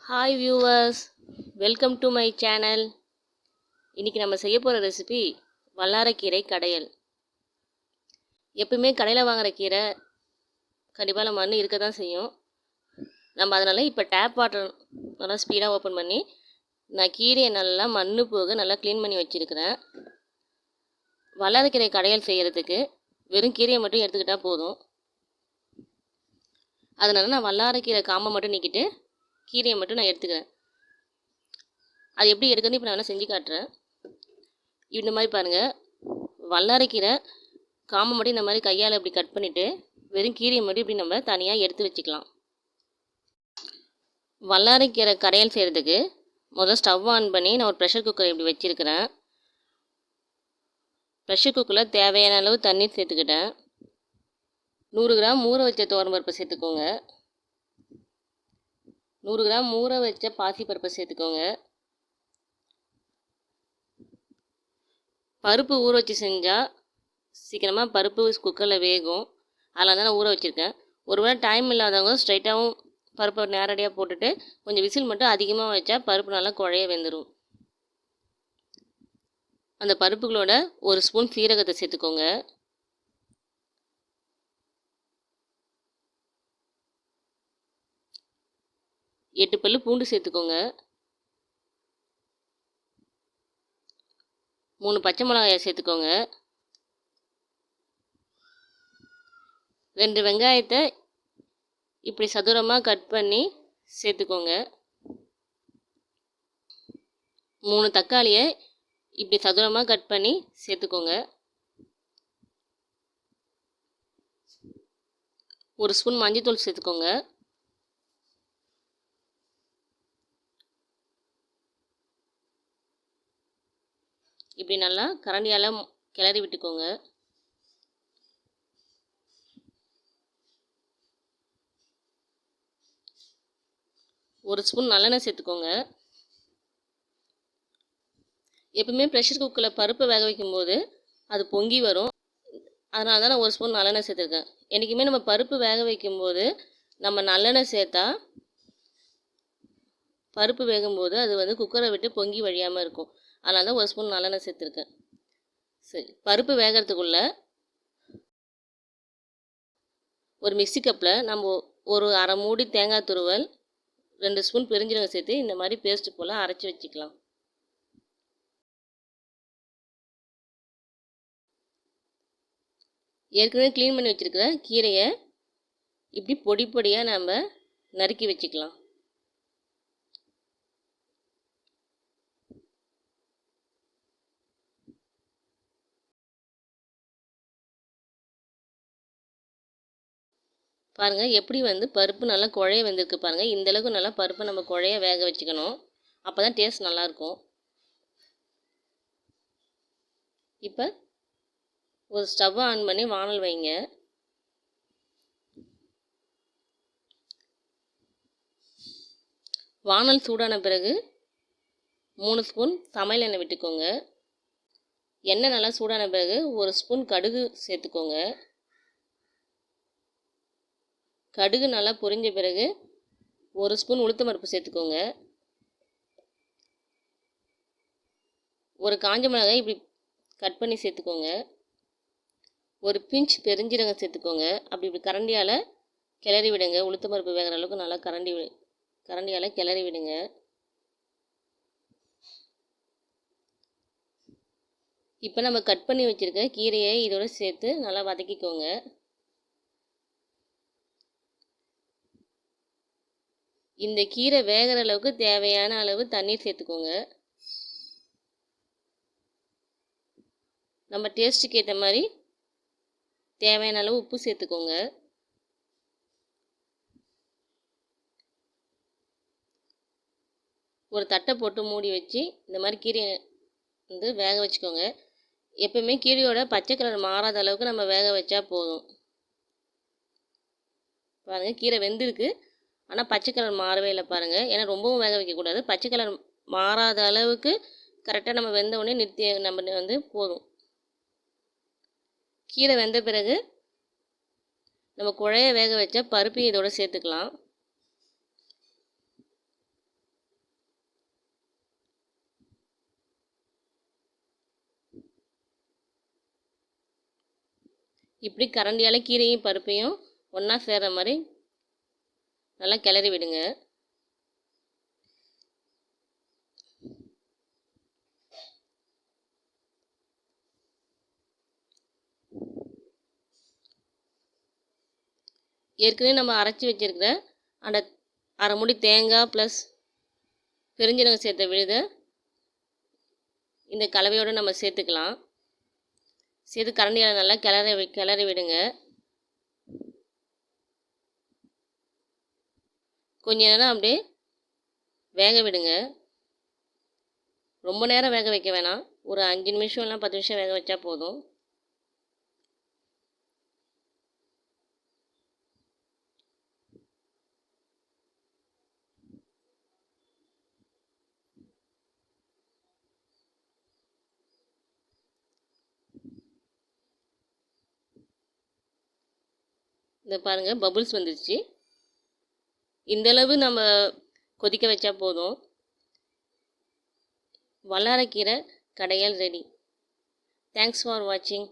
Hi viewers, welcome to my channel. இன்றைக்கி நம்ம செய்ய போகிற ரெசிபி வல்லாரைக்கீரை கடையல். எப்பவுமே கடையில் வாங்குகிற கீரை கண்டிப்பாக மண் இருக்க தான் செய்யும். நம்ம அதனால் இப்போ டேப் வாட்டர் நல்லா ஸ்பீடாக ஓப்பன் பண்ணி நான் கீரையை நல்லா மண் போக நல்லா க்ளீன் பண்ணி வச்சுருக்கிறேன். வல்லாரைக்கீரை கடையல் செய்கிறதுக்கு வெறும் கீரையை மட்டும் எடுத்துக்கிட்டால் போதும். அதனால் நான் வல்லாரைக்கீரை காம்பை மட்டும் நீக்கிட்டு கீரையை மட்டும் நான் எடுத்துக்கிறேன். அது எப்படி எடுக்கிறது இப்போ நான் செஞ்சு காட்டுறேன். இந்த மாதிரி பாருங்கள், வல்லாரைக்கீரை காம்பை மட்டும் இந்த மாதிரி கையால் இப்படி கட் பண்ணிவிட்டு வெறும் கீரையை மட்டும் இப்படி நம்ம தனியாக எடுத்து வச்சுக்கலாம். வல்லாரைக்கீரை கடையல் செய்கிறதுக்கு முதல்ல ஸ்டவ் ஆன் பண்ணி நான் ஒரு ப்ரெஷர் குக்கர் இப்படி வச்சுருக்கிறேன். ப்ரெஷர் குக்கரில் தேவையான அளவு தண்ணீர் சேர்த்துக்கிட்டேன். 100 கிராம் ஊற வச்ச துவரம்பருப்பை சேர்த்துக்கோங்க. 100 கிராம் ஊற வச்ச பாசிப்பருப்பை சேர்த்துக்கோங்க. பருப்பு ஊற வச்சு செஞ்சால் சீக்கிரமாக பருப்பு குக்கரில் வேகும். அதனால தான் நான் ஊற வச்சுருக்கேன். ஒருவேளை டைம் இல்லாதவங்க ஸ்ட்ரைட்டாகவும் பருப்பை நேரடியாக போட்டுட்டு கொஞ்சம் விசில் மட்டும் அதிகமாக வச்சா பருப்பு நல்லா குழைய வெந்துடும். அந்த பருப்புகளோட 1 ஸ்பூன் சீரகத்தை சேர்த்துக்கோங்க. எட்டு பல்லு பூண்டு சேர்த்துக்கோங்க. 3 பச்சை மிளகாயை சேர்த்துக்கோங்க. 2 வெங்காயத்தை இப்படி சதுரமாக கட் பண்ணி சேர்த்துக்கோங்க. 3 தக்காளியை இப்படி சதுரமாக கட் பண்ணி சேர்த்துக்கோங்க. 1 ஸ்பூன் மஞ்சள்தூள் சேர்த்துக்கோங்க. இப்படி நல்லா கரண்டியால் கிளறி விட்டுக்கோங்க. ஒரு ஸ்பூன் நல்லெண்ணெய் சேர்த்துக்கோங்க. எப்பவுமே ப்ரெஷர் குக்கரில் பருப்பு வேக வைக்கும்போது அது பொங்கி வரும். அதனால தான் நான் 1 ஸ்பூன் நல்லெண்ணெய் சேர்த்துருக்கேன். என்றைக்குமே நம்ம பருப்பு வேக வைக்கும்போது நம்ம நல்லெண்ணெய் சேர்த்தா பருப்பு வேகும்போது அது குக்கரை விட்டு பொங்கி வழியாமல் இருக்கும். அதனால தான் 1 ஸ்பூன் நல்லெண்ணெய் சேர்த்துருக்கேன். சரி, பருப்பு வேகிறதுக்குள்ளே ஒரு மிக்ஸி கப்பில் நம்ம ஒரு அரை மூடி தேங்காய் துருவல், 2 ஸ்பூன் பெருஞ்சீரகம் சேர்த்து இந்த மாதிரி பேஸ்ட்டு போல் அரைச்சி வச்சுக்கலாம். ஏற்கனவே க்ளீன் பண்ணி வச்சுருக்கிற கீரையை இப்படி பொடி பொடியாக நம்ம நறுக்கி வச்சுக்கலாம். பாருங்கள் எப்படி பருப்பு நல்லா குழைய வெந்திருக்கு பாருங்கள். இந்தளவுக்கு நல்லா பருப்பு நம்ம குழைய வேக வச்சுக்கணும். அப்போ தான் டேஸ்ட் நல்லாயிருக்கும். இப்போ ஒரு ஸ்டவ் ஆன் பண்ணி வானல் வைங்க. வானல் சூடான பிறகு 3 ஸ்பூன் சமையல் எண்ணெய் விட்டுக்கோங்க. எண்ணெய் நல்லா சூடான பிறகு 1 ஸ்பூன் கடுகு சேர்த்துக்கோங்க. கடுகு நல்லா பொரிஞ்ச பிறகு 1 ஸ்பூன் உளுத்தம் பருப்பு சேர்த்துக்கோங்க. ஒரு காஞ்ச மிளகாய் இப்படி கட் பண்ணி சேர்த்துக்கோங்க. ஒரு பிஞ்ச் பெருஞ்சீரகம் சேர்த்துக்கோங்க. இப்படி கரண்டியால் கிளறி விடுங்க. உளுத்தம் பருப்பு வேகிற அளவுக்கு நல்லா கரண்டியால் கிளறி விடுங்க. இப்போ நம்ம கட் பண்ணி வச்சுருக்க கீரையை இதோடு சேர்த்து நல்லா வதக்கிக்கோங்க. இந்த கீரை வேகிற அளவுக்கு தேவையான அளவு தண்ணீர் சேர்த்துக்கோங்க. நம்ம டேஸ்ட்டுக்கு ஏற்ற மாதிரி தேவையான அளவு உப்பு சேர்த்துக்கோங்க. ஒரு தட்டை போட்டு மூடி வச்சு இந்த மாதிரி கீரையை வேக வச்சுக்கோங்க. எப்பவுமே கீரையோட பச்சை கலர் மாறாத அளவுக்கு நம்ம வேக வச்சா போதும். பாருங்கள், கீரை வெந்திருக்கு, ஆனால் பச்சை கலர் மாறவே இல்லை பாருங்கள். ஏன்னா ரொம்பவும் வேக வைக்கக்கூடாது. பச்சை கலர் மாறாத அளவுக்கு கரெக்டாக நம்ம வெந்த உடனே நிறுத்தி நம்ம போதும். கீரை வெந்த பிறகு நம்ம குழைய வேக வச்ச பருப்பையும் இதோட சேர்த்துக்கலாம். இப்படி கரண்டியால் கீரையும் பருப்பையும் ஒன்றா சேர்கிற மாதிரி நல்லா கிளறி விடுங்க. ஏற்கனவே நம்ம அரைச்சி வச்சுருக்கிற அந்த அரை மூடி தேங்காய் ப்ளஸ் பெருஞ்சீரகம் சேர்த்த விழுத இந்த கலவையோடு நம்ம சேர்த்துக்கலாம். சேர்த்து கரண்டியால் நல்லா கிளறி விடுங்க. கொஞ்ச நேரம் அப்படியே வேக விடுங்க. ரொம்ப நேரம் வேக வைக்க வேணாம். ஒரு 5 நிமிஷம் இல்லை 10 நிமிஷம் வேக வச்சா போதும். இந்த பாருங்கள், பபுள்ஸ் வந்துருச்சு. இந்தளவு நம்ம கொதிக்க வச்சா போதும். வல்லாரைக்கீரை கடையல் ரெடி. தேங்க்ஸ் ஃபார் வாட்சிங்.